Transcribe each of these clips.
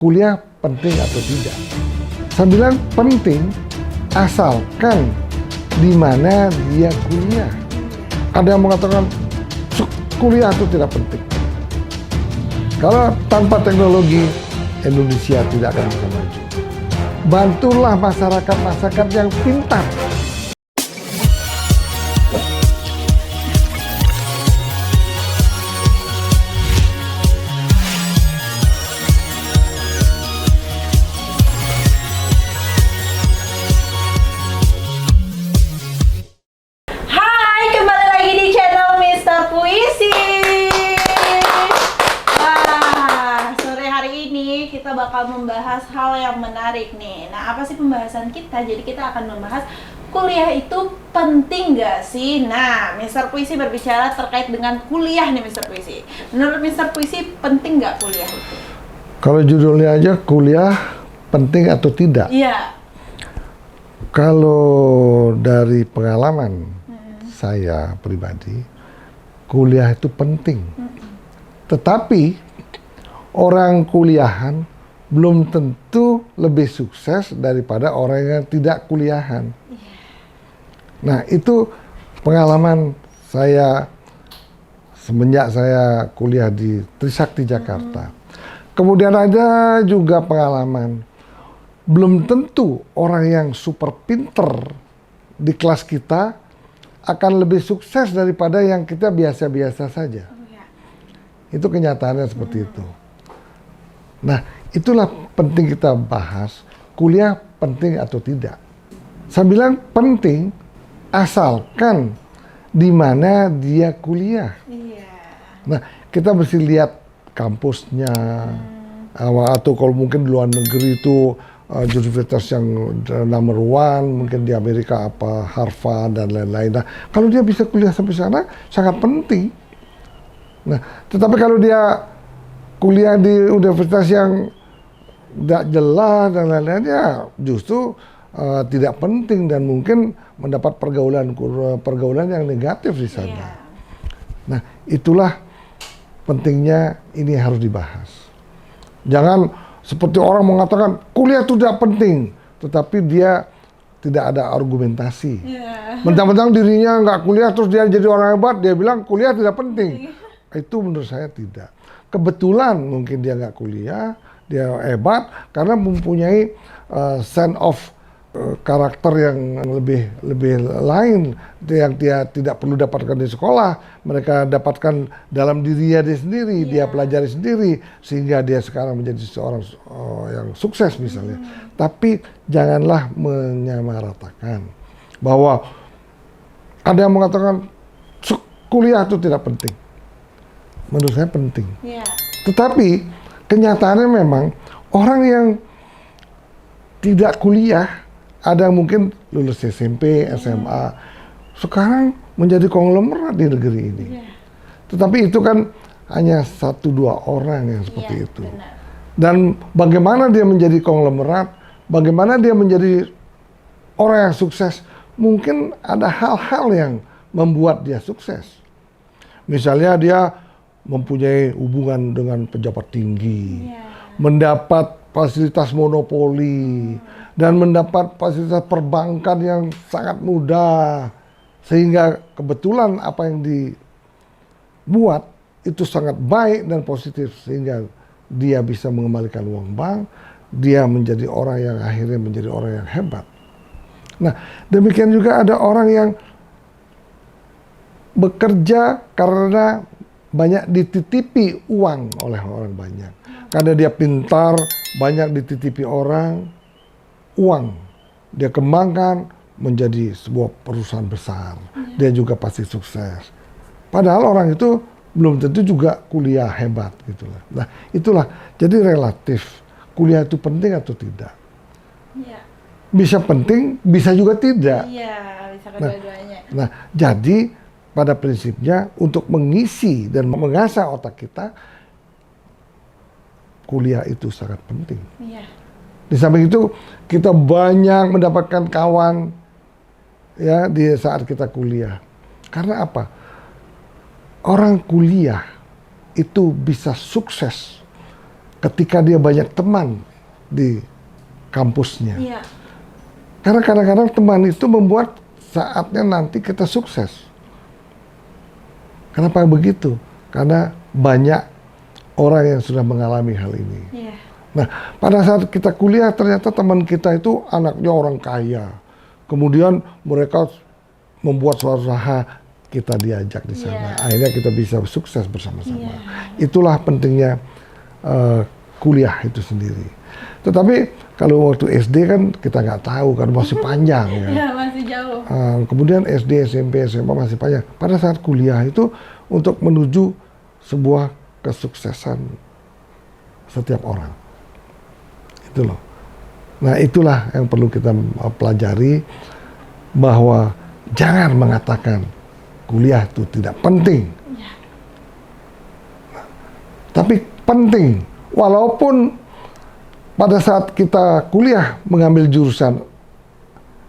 kuliah penting atau tidak? Saya bilang penting asalkan di mana dia kuliah. Ada yang mengatakan kuliah itu tidak penting. Kalau tanpa teknologi Indonesia tidak akan bisa maju. Bantulah masyarakat yang pintar. Kita bakal membahas hal yang menarik nih. Nah, apa sih pembahasan kita? Jadi kita akan membahas kuliah itu penting nggak sih? Nah, Mr. Puisi berbicara terkait dengan kuliah nih, Mr. Puisi. Menurut Mr. Puisi, penting nggak kuliah itu? Kalau judulnya aja kuliah penting atau tidak? Iya. Kalau dari pengalaman saya pribadi, kuliah itu penting. Tetapi orang kuliahan belum tentu lebih sukses daripada orang yang tidak kuliahan. Nah, itu pengalaman saya semenjak saya kuliah di Trisakti Jakarta. Kemudian ada juga pengalaman, belum tentu orang yang super pinter di kelas kita akan lebih sukses daripada yang kita biasa-biasa saja. Itu kenyataannya seperti itu. Nah, itulah penting kita bahas, kuliah penting atau tidak. Saya bilang penting asalkan di mana dia kuliah. Nah, kita mesti lihat kampusnya, atau kalau mungkin di luar negeri itu universitas yang number one, mungkin di Amerika apa Harvard dan lain-lain. Nah, kalau dia bisa kuliah sampai sana sangat penting. Nah, tetapi kalau dia kuliah di universitas yang tidak jelas dan lain-lain, ya justru tidak penting dan mungkin mendapat pergaulan yang negatif di sana. Nah, itulah pentingnya ini harus dibahas. Jangan seperti orang mengatakan kuliah itu tidak penting, tetapi dia tidak ada argumentasi. Mentang-mentang dirinya nggak kuliah terus dia jadi orang hebat, dia bilang kuliah tidak penting. Itu menurut saya tidak. Kebetulan mungkin dia nggak kuliah, dia hebat karena mempunyai sense of karakter yang lebih lain yang dia tidak perlu dapatkan di sekolah. Mereka dapatkan dalam dirinya dia sendiri, dia pelajari sendiri sehingga dia sekarang menjadi seorang yang sukses misalnya. Tapi janganlah menyamaratakan bahwa ada yang mengatakan kuliah itu tidak penting. Menurut saya penting. Tetapi kenyataannya memang orang yang tidak kuliah, ada yang mungkin lulus SMP, SMA, sekarang menjadi konglomerat di negeri ini. Tetapi itu kan hanya 1-2 orang yang seperti itu. Benar. Dan bagaimana dia menjadi konglomerat, bagaimana dia menjadi orang yang sukses, mungkin ada hal-hal yang membuat dia sukses. Misalnya dia mempunyai hubungan dengan pejabat tinggi, mendapat fasilitas monopoli, dan mendapat fasilitas perbankan yang sangat mudah, sehingga kebetulan apa yang dibuat itu sangat baik dan positif, sehingga dia bisa mengembalikan uang bank, dia menjadi orang yang akhirnya menjadi orang yang hebat. Nah, demikian juga ada orang yang bekerja karena banyak dititipi uang oleh orang banyak. Karena dia pintar, banyak dititipi orang, uang. Dia kembangkan menjadi sebuah perusahaan besar. Dia juga pasti sukses. Padahal orang itu belum tentu juga kuliah hebat gitulah. Nah, itulah. Jadi relatif. Kuliah itu penting atau tidak? Bisa penting, bisa juga tidak. Bisa kedua-duanya. Nah, jadi pada prinsipnya untuk mengisi dan mengasah otak kita, kuliah itu sangat penting. Di samping itu kita banyak mendapatkan kawan ya di saat kita kuliah. Karena apa? Orang kuliah itu bisa sukses ketika dia banyak teman di kampusnya. Iya. Karena kadang-kadang teman itu membuat saatnya nanti kita sukses. Kenapa begitu? Karena banyak orang yang sudah mengalami hal ini. Iya. Nah, pada saat kita kuliah ternyata teman kita itu anaknya orang kaya. Kemudian mereka membuat suatu usaha, kita diajak di sana. Iya. Akhirnya kita bisa sukses bersama-sama. Iya. Itulah pentingnya kuliah itu sendiri. Tetapi kalau waktu SD kan kita nggak tahu kan, masih panjang ya. Iya, masih jauh. Kemudian SD, SMP, SMA masih panjang. Pada saat kuliah itu untuk menuju sebuah kesuksesan setiap orang. Itu loh. Nah, itulah yang perlu kita pelajari, bahwa jangan mengatakan kuliah itu tidak penting. Ya. Nah, tapi penting. Walaupun pada saat kita kuliah mengambil jurusan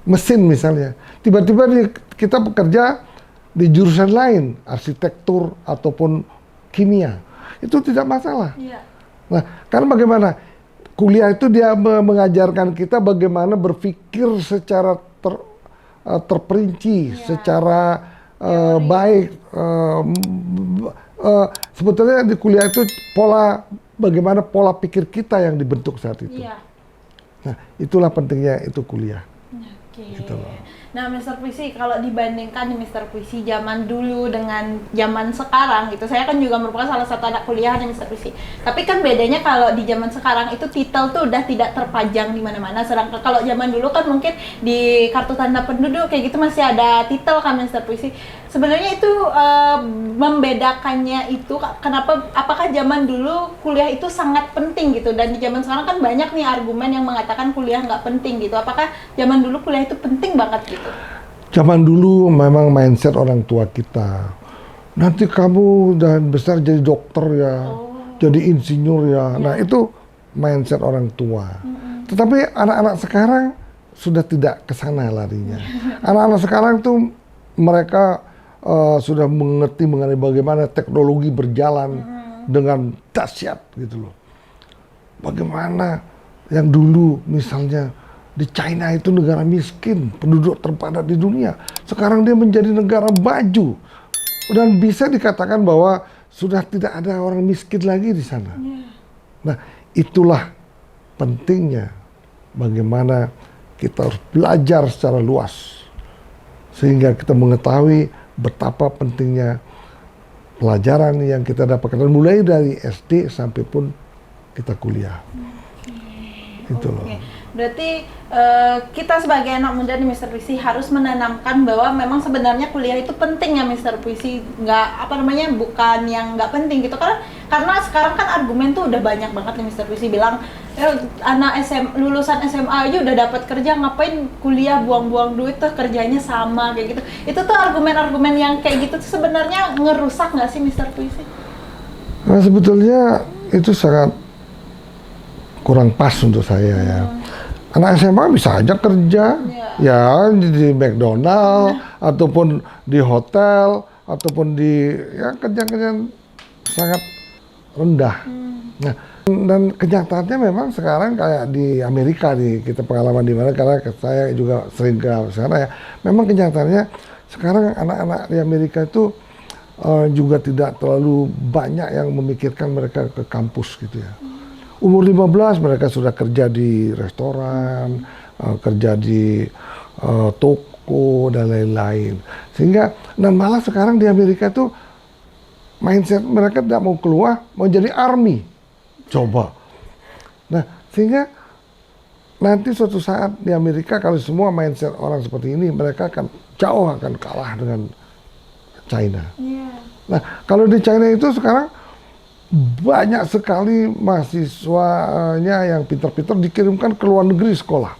mesin misalnya, tiba-tiba kita bekerja di jurusan lain, arsitektur ataupun kimia, itu tidak masalah. Iya. Nah, karena bagaimana? Kuliah itu dia mengajarkan kita bagaimana berpikir secara terperinci, Iya. secara baik. Sebetulnya di kuliah itu bagaimana pola pikir kita yang dibentuk saat itu. Iya. Nah, itulah pentingnya itu kuliah. Oke. Gitu loh. Nah, Mr. Puisi, kalau dibandingkan nih Mr. Puisi zaman dulu dengan zaman sekarang gitu, saya kan juga merupakan salah satu anak kuliah nih Mr. Puisi. Tapi kan bedanya kalau di zaman sekarang itu titel tuh udah tidak terpajang di mana-mana. Sedangkan kalau zaman dulu kan mungkin di kartu tanda penduduk kayak gitu masih ada titel kan Mr. Puisi. Sebenarnya itu membedakannya itu kenapa? Apakah zaman dulu kuliah itu sangat penting gitu, dan di zaman sekarang kan banyak nih argumen yang mengatakan kuliah nggak penting gitu. Apakah zaman dulu kuliah itu penting banget gitu? Zaman dulu memang mindset orang tua kita, nanti kamu udah besar jadi dokter ya, jadi insinyur ya. Nah, itu mindset orang tua. Tetapi anak-anak sekarang sudah tidak ke sana larinya. Anak-anak sekarang tuh mereka sudah mengerti mengenai bagaimana teknologi berjalan dengan dahsyat gitu loh. Bagaimana yang dulu misalnya di China itu negara miskin, penduduk terpadat di dunia. Sekarang dia menjadi negara maju. Dan bisa dikatakan bahwa sudah tidak ada orang miskin lagi di sana. Nah, itulah pentingnya bagaimana kita harus belajar secara luas. Sehingga kita mengetahui betapa pentingnya pelajaran yang kita dapatkan mulai dari SD sampai pun kita kuliah. Itu loh. Berarti kita sebagai anak muda nih Mr. Puisi harus menanamkan bahwa memang sebenarnya kuliah itu penting ya Mr. Puisi, bukan yang nggak penting gitu, karena sekarang kan argumen tuh udah banyak banget nih Mr. Puisi bilang anak lulusan SMA aja udah dapat kerja, ngapain kuliah buang-buang duit tuh, kerjanya sama kayak gitu. Itu tuh argumen-argumen yang kayak gitu tuh sebenarnya ngerusak nggak sih Mr. Puisi? Nah, sebetulnya itu sangat kurang pas untuk saya ya. Anak SMA bisa aja kerja, ya di McDonald ataupun di hotel ataupun di kerja-kerja sangat rendah. Nah, dan kenyataannya memang sekarang kayak di Amerika nih, kita pengalaman di mana, karena saya juga sering ke sana ya. Memang kenyataannya sekarang anak-anak di Amerika itu juga tidak terlalu banyak yang memikirkan mereka ke kampus gitu ya. Umur 15 mereka sudah kerja di restoran, kerja di toko dan lain-lain. Sehingga, dan malah sekarang di Amerika itu mindset mereka tidak mau keluar, mau jadi army. Coba. Nah, sehingga nanti suatu saat di Amerika kalau semua mindset orang seperti ini, mereka akan kalah dengan China. Nah, kalau di China itu sekarang banyak sekali mahasiswanya yang pintar-pintar dikirimkan ke luar negeri sekolah.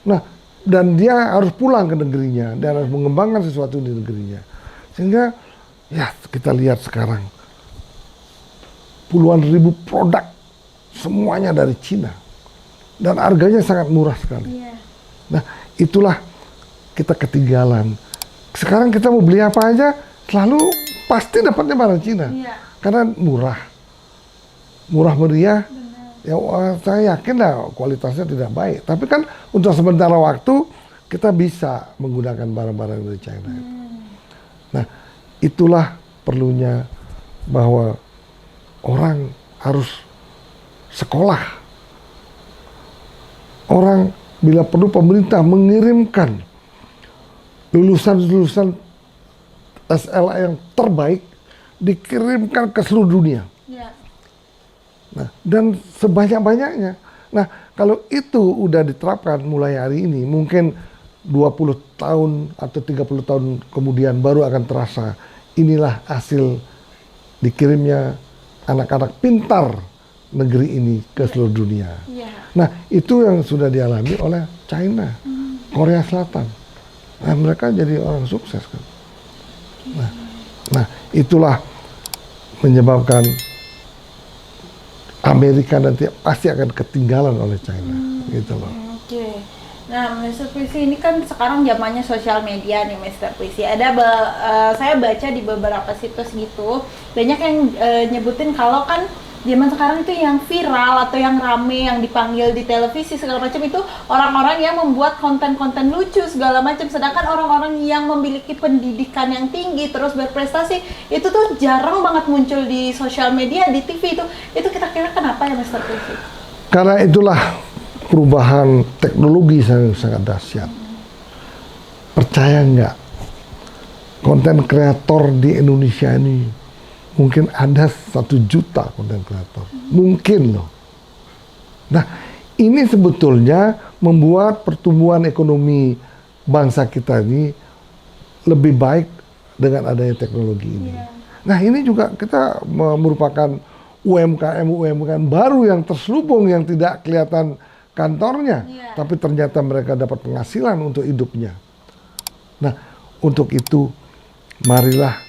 Nah, dan dia harus pulang ke negerinya, dan harus mengembangkan sesuatu di negerinya. Sehingga, ya kita lihat sekarang, puluhan ribu produk, semuanya dari Cina. Dan harganya sangat murah sekali. Nah, itulah kita ketinggalan. Sekarang kita mau beli apa aja, selalu pasti dapatnya barang Cina. Karena murah. murah meriah, ya saya yakin lah kualitasnya tidak baik. Tapi kan untuk sementara waktu kita bisa menggunakan barang-barang dari China. Nah, itulah perlunya bahwa orang harus sekolah. Orang bila perlu pemerintah mengirimkan lulusan-lulusan SLA yang terbaik dikirimkan ke seluruh dunia. Ya. Nah, dan sebanyak-banyaknya. Nah, kalau itu udah diterapkan mulai hari ini, mungkin 20 tahun atau 30 tahun kemudian baru akan terasa inilah hasil dikirimnya anak-anak pintar negeri ini ke seluruh dunia. Ya. Nah, itu yang sudah dialami oleh China, Korea Selatan. Nah, mereka jadi orang sukses kan. Nah, itulah menyebabkan Amerika nanti pasti akan ketinggalan oleh China, gitu loh. Oke. Nah, Mr. Puisi ini kan sekarang zamannya sosial media nih, Mr. Puisi. Saya baca di beberapa situs gitu, banyak yang nyebutin kalau kan zaman sekarang itu yang viral atau yang rame, yang dipanggil di televisi segala macam itu orang-orang yang membuat konten-konten lucu segala macam. Sedangkan orang-orang yang memiliki pendidikan yang tinggi terus berprestasi itu tuh jarang banget muncul di sosial media, di TV itu. Itu kira-kira kenapa ya, Mr. Puisi? Karena itulah perubahan teknologi sangat dahsyat. Percaya nggak, konten kreator di Indonesia ini mungkin ada 1 juta konten kreator. Mungkin loh. Nah, ini sebetulnya membuat pertumbuhan ekonomi bangsa kita ini lebih baik dengan adanya teknologi ini. Nah, ini juga kita merupakan UMKM baru yang terselubung, yang tidak kelihatan kantornya, tapi ternyata mereka dapat penghasilan untuk hidupnya. Nah, untuk itu marilah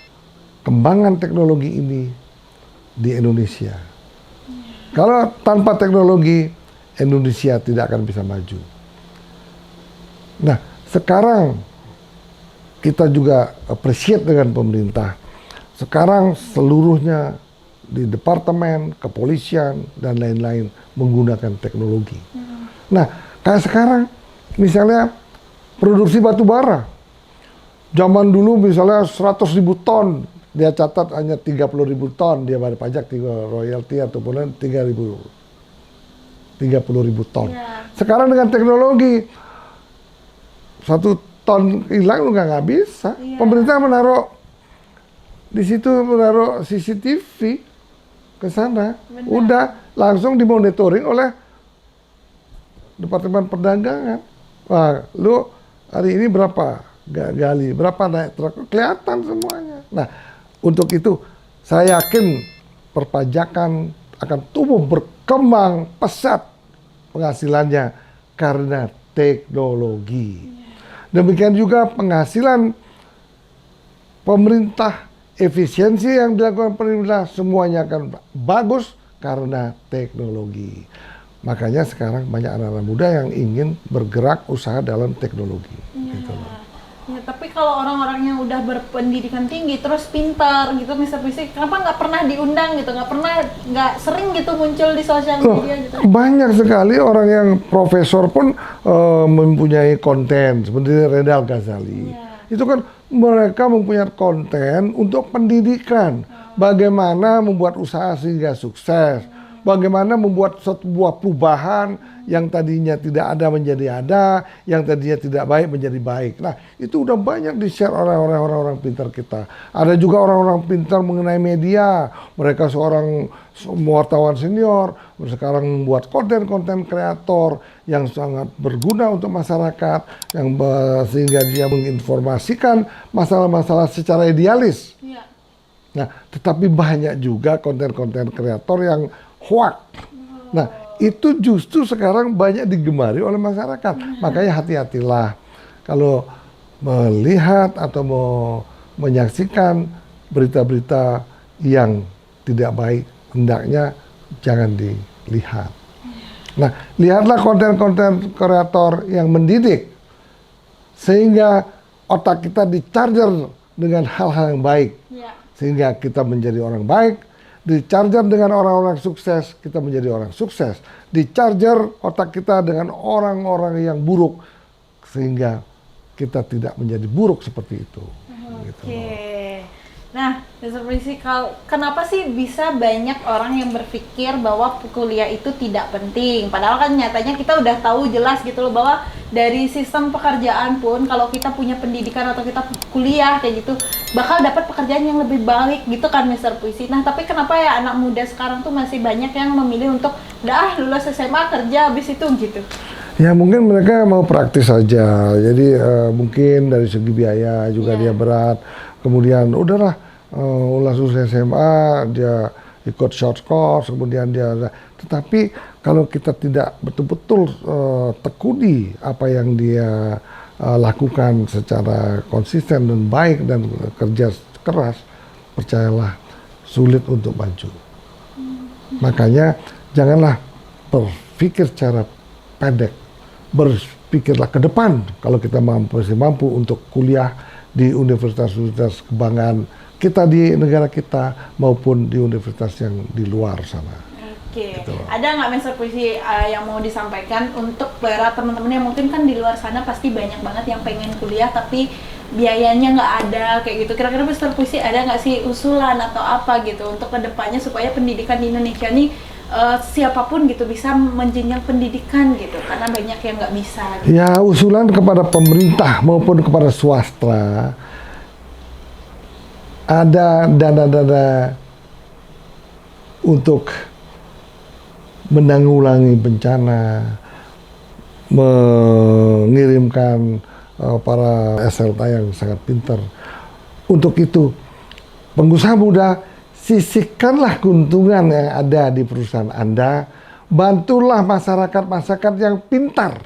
kembangan teknologi ini di Indonesia. Kalau tanpa teknologi, Indonesia tidak akan bisa maju. Nah, sekarang kita juga appreciate dengan pemerintah. Sekarang seluruhnya di departemen, kepolisian, dan lain-lain menggunakan teknologi. Nah, kayak sekarang, misalnya produksi batu bara. Zaman dulu misalnya 100.000 ton, dia catat hanya 30.000 ton, dia bayar pajak, royalti ataupun 30.000 ton. Sekarang dengan teknologi, 1 ton hilang nggak bisa. Pemerintah menaruh di situ, menaruh CCTV ke sana, udah langsung dimonitoring oleh Departemen Perdagangan. Wah, lu hari ini berapa gali, berapa naik truk, kelihatan semuanya. Nah, untuk itu saya yakin perpajakan akan tumbuh berkembang pesat penghasilannya karena teknologi. Demikian juga penghasilan pemerintah, efisiensi yang dilakukan pemerintah semuanya akan bagus karena teknologi. Makanya sekarang banyak anak-anak muda yang ingin bergerak usaha dalam teknologi. Gitu loh. Ya, tapi kalau orang-orang yang udah berpendidikan tinggi terus pintar gitu, Mr. Puisi, kenapa nggak pernah diundang gitu, nggak sering gitu muncul di sosial media gitu? Banyak sekali orang yang profesor pun mempunyai konten seperti Redal Ghazali. Itu kan mereka mempunyai konten untuk pendidikan, bagaimana membuat usaha sehingga sukses, bagaimana membuat sebuah perubahan yang tadinya tidak ada menjadi ada, yang tadinya tidak baik menjadi baik. Nah, itu udah banyak di-share oleh orang-orang pintar kita. Ada juga orang-orang pintar mengenai media. Mereka seorang wartawan senior, sekarang membuat konten-konten kreator yang sangat berguna untuk masyarakat, yang sehingga dia menginformasikan masalah-masalah secara idealis. Nah, tetapi banyak juga konten-konten kreator yang hoax. Nah, itu justru sekarang banyak digemari oleh masyarakat. Makanya hati-hatilah kalau melihat atau mau menyaksikan berita-berita yang tidak baik, hendaknya jangan dilihat. Nah, lihatlah konten-konten kreator yang mendidik sehingga otak kita di-charger dengan hal-hal yang baik. Sehingga kita menjadi orang baik Di-charger dengan orang-orang sukses, kita menjadi orang sukses. Di-charger otak kita dengan orang-orang yang buruk, sehingga kita tidak menjadi buruk seperti itu. Gitu. Nah, Mr. Prisi, kenapa sih bisa banyak orang yang berpikir bahwa kuliah itu tidak penting? Padahal kan nyatanya kita udah tahu jelas gitu loh bahwa dari sistem pekerjaan pun kalau kita punya pendidikan atau kita kuliah kayak gitu bakal dapat pekerjaan yang lebih baik gitu kan Mr. Puisi. Nah, tapi kenapa ya anak muda sekarang tuh masih banyak yang memilih untuk udah lulus SMA kerja habis itu gitu? Ya mungkin mereka mau praktis saja, jadi mungkin dari segi biaya juga dia berat. Kemudian udahlah lulus SMA dia ikut short course, kemudian dia. Tetapi kalau kita tidak betul-betul tekuni apa yang dia lakukan secara konsisten dan baik dan kerja keras, percayalah sulit untuk maju. Makanya janganlah berpikir secara pendek, berpikirlah ke depan. Kalau kita masih mampu untuk kuliah di universitas-universitas kebanggaan kita di negara kita maupun di universitas yang di luar sana. Oke, Gitu. ada nggak Mr. Puisi yang mau disampaikan untuk para teman-teman yang mungkin kan di luar sana pasti banyak banget yang pengen kuliah tapi biayanya nggak ada kayak gitu. Kira-kira Mr. Puisi ada nggak sih usulan atau apa gitu untuk kedepannya supaya pendidikan di Indonesia nih siapapun gitu bisa menjenjang pendidikan gitu, karena banyak yang nggak bisa gitu. Ya, usulan kepada pemerintah maupun kepada swasta, ada dana-dana untuk menanggulangi bencana, mengirimkan para SLTA yang sangat pintar. Untuk itu, pengusaha muda, sisihkanlah keuntungan yang ada di perusahaan Anda, bantulah masyarakat-masyarakat yang pintar.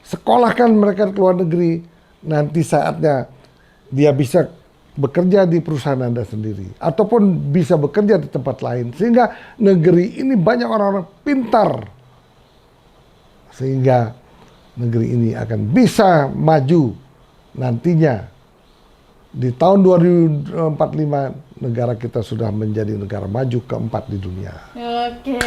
Sekolahkan mereka ke luar negeri, nanti saatnya dia bisa bekerja di perusahaan Anda sendiri, ataupun bisa bekerja di tempat lain, sehingga negeri ini banyak orang-orang pintar, sehingga negeri ini akan bisa maju nantinya. Di tahun 2045 negara kita sudah menjadi negara maju keempat di dunia. Oke,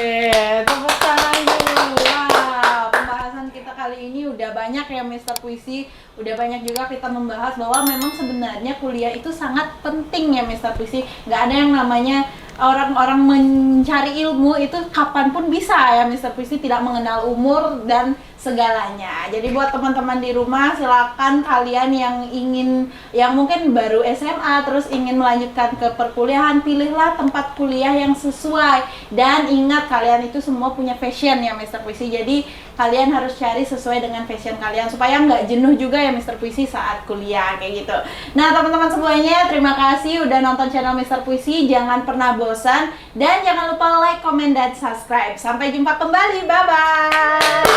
tepuk tangan dulu. Wah, pembahasan kita kali ini udah banyak ya Mr. Puisi. Udah banyak juga kita membahas bahwa memang sebenarnya kuliah itu sangat penting ya Mr. Puisi. Gak ada yang namanya orang-orang mencari ilmu itu kapanpun bisa ya Mr. Puisi, tidak mengenal umur dan segalanya. Jadi buat teman-teman di rumah, silakan kalian yang mungkin baru SMA terus ingin melanjutkan ke perkuliahan, pilihlah tempat kuliah yang sesuai, dan ingat kalian itu semua punya passion ya Mr. Puisi. Jadi kalian harus cari sesuai dengan passion kalian supaya nggak jenuh juga ya Mr. Puisi saat kuliah kayak gitu. Nah teman-teman semuanya, terima kasih udah nonton channel Mr. Puisi. Jangan pernah bosan dan jangan lupa like, comment, dan subscribe. Sampai jumpa kembali, bye bye.